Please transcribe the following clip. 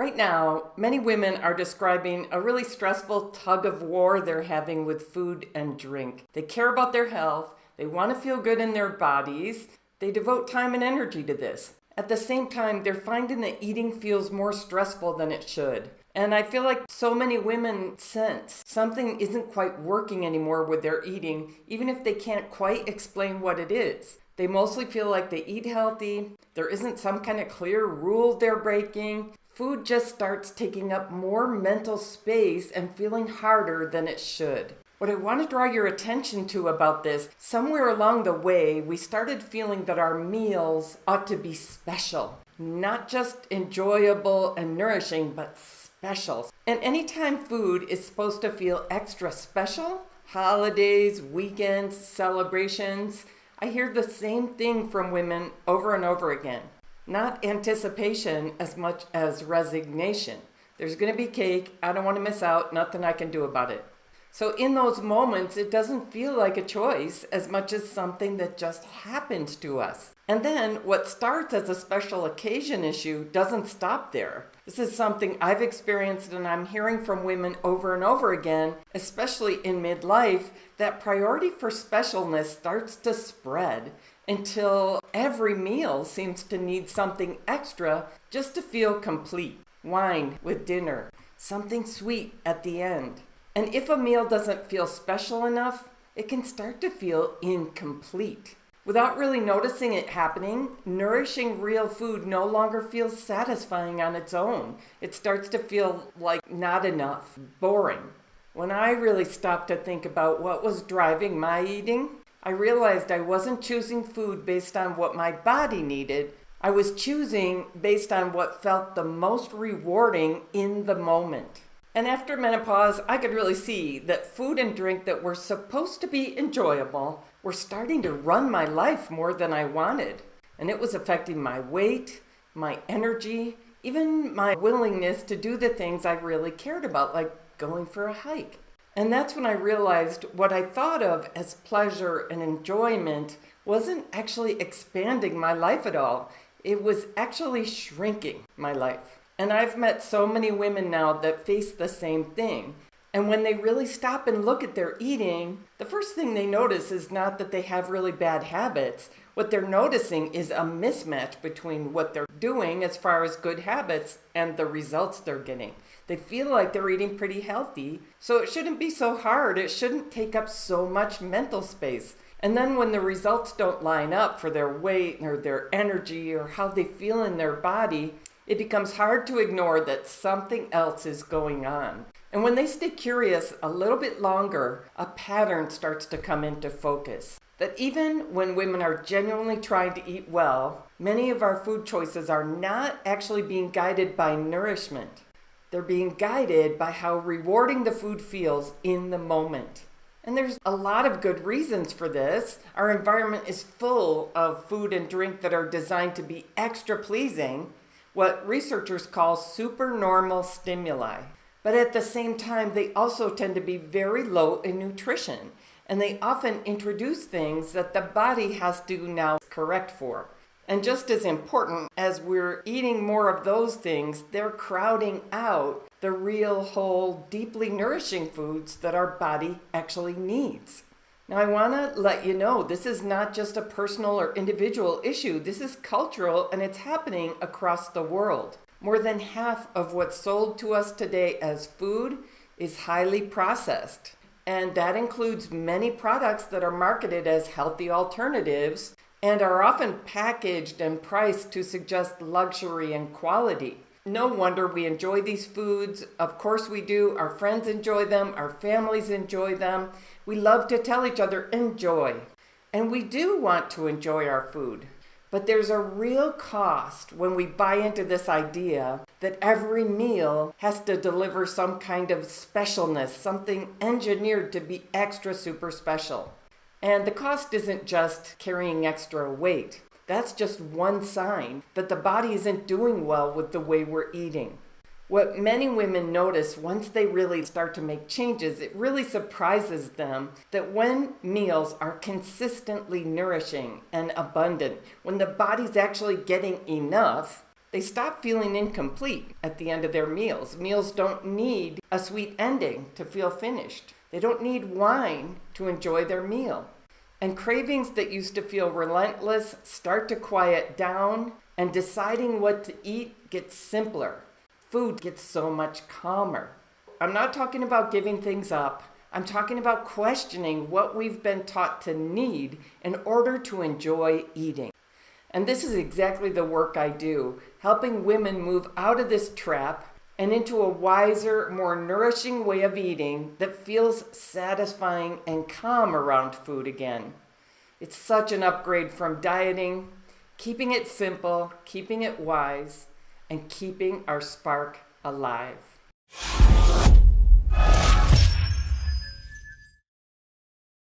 Right now, many women are describing a really stressful tug of war they're having with food and drink. They care about their health, they want to feel good in their bodies, they devote time and energy to this. At the same time, they're finding that eating feels more stressful than it should. And I feel like so many women sense something isn't quite working anymore with their eating, even if they can't quite explain what it is. They mostly feel like they eat healthy, there isn't some kind of clear rule they're breaking. Food just starts taking up more mental space and feeling harder than it should. What I want to draw your attention to about this, somewhere along the way, we started feeling that our meals ought to be special. Not just enjoyable and nourishing, but special. And anytime food is supposed to feel extra special, holidays, weekends, celebrations, I hear the same thing from women over and over again. Not anticipation as much as resignation. There's going to be cake, I don't want to miss out, nothing I can do about it. So in those moments, it doesn't feel like a choice as much as something that just happens to us. And then what starts as a special occasion issue doesn't stop there. This is something I've experienced and I'm hearing from women over and over again, especially in midlife, that priority for specialness starts to spread until every meal seems to need something extra just to feel complete. Wine with dinner, something sweet at the end. And if a meal doesn't feel special enough, it can start to feel incomplete. Without really noticing it happening, nourishing real food no longer feels satisfying on its own. It starts to feel like not enough, boring. When I really stopped to think about what was driving my eating, I realized I wasn't choosing food based on what my body needed. I was choosing based on what felt the most rewarding in the moment. And after menopause, I could really see that food and drink that were supposed to be enjoyable were starting to run my life more than I wanted. And it was affecting my weight, my energy, even my willingness to do the things I really cared about, like going for a hike. And that's when I realized what I thought of as pleasure and enjoyment wasn't actually expanding my life at all. It was actually shrinking my life. And I've met so many women now that face the same thing. And when they really stop and look at their eating, the first thing they notice is not that they have really bad habits. What they're noticing is a mismatch between what they're doing as far as good habits and the results they're getting. They feel like they're eating pretty healthy, so it shouldn't be so hard. It shouldn't take up so much mental space. And then when the results don't line up for their weight or their energy or how they feel in their body, it becomes hard to ignore that something else is going on. And when they stay curious a little bit longer, a pattern starts to come into focus. That even when women are genuinely trying to eat well, many of our food choices are not actually being guided by nourishment. They're being guided by how rewarding the food feels in the moment. And there's a lot of good reasons for this. Our environment is full of food and drink that are designed to be extra pleasing, what researchers call supernormal stimuli. But at the same time, they also tend to be very low in nutrition, and they often introduce things that the body has to now correct for. And just as important as we're eating more of those things, they're crowding out the real, whole, deeply nourishing foods that our body actually needs. Now, I want to let you know this is not just a personal or individual issue. This is cultural, and it's happening across the world. More than half of what's sold to us today as food is highly processed. And that includes many products that are marketed as healthy alternatives and are often packaged and priced to suggest luxury and quality. No wonder we enjoy these foods. Of course we do. Our friends enjoy them. Our families enjoy them. We love to tell each other, enjoy. And we do want to enjoy our food. But there's a real cost when we buy into this idea that every meal has to deliver some kind of specialness, something engineered to be extra super special. And the cost isn't just carrying extra weight. That's just one sign that the body isn't doing well with the way we're eating. What many women notice once they really start to make changes, it really surprises them that when meals are consistently nourishing and abundant, when the body's actually getting enough, They stop feeling incomplete at the end of their meals. Meals don't need a sweet ending to feel finished. They don't need wine to enjoy their meal. And cravings that used to feel relentless start to quiet down, and deciding what to eat gets simpler. Food gets so much calmer. I'm not talking about giving things up. I'm talking about questioning what we've been taught to need in order to enjoy eating. And this is exactly the work I do, helping women move out of this trap and into a wiser, more nourishing way of eating that feels satisfying and calm around food again. It's such an upgrade from dieting, keeping it simple, keeping it wise, and keeping our spark alive.